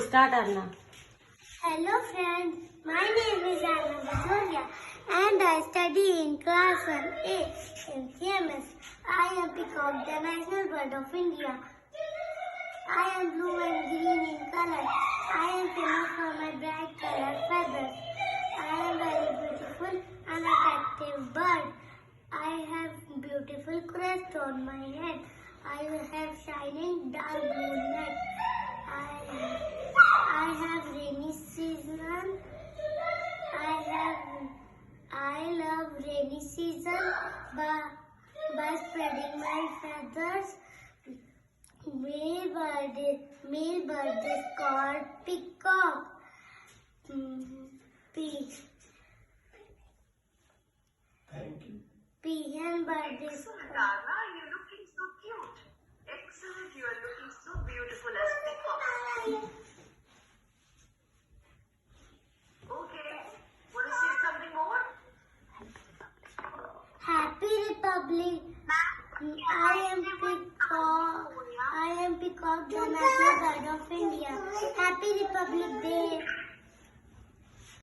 Start, Arna. Hello friends, my name is Anna Bajoria and I study in class 1A in CMS. I am peacock, the national bird of India. I am blue and green in color. I am famous for my bright colored feathers. I am very beautiful and attractive bird. I have beautiful crest on my head. I have shining dark blue neck. I have rainy season. I love rainy season by spreading my feathers. Male bird is called peacock. Thank you. Peahen bird is Excellent, Anna. You're looking so cute. Excellent. You are looking so beautiful as peacock. Okay. Want to say something more? Happy Republic. I am peacock, the national bird of India. Happy Republic Day.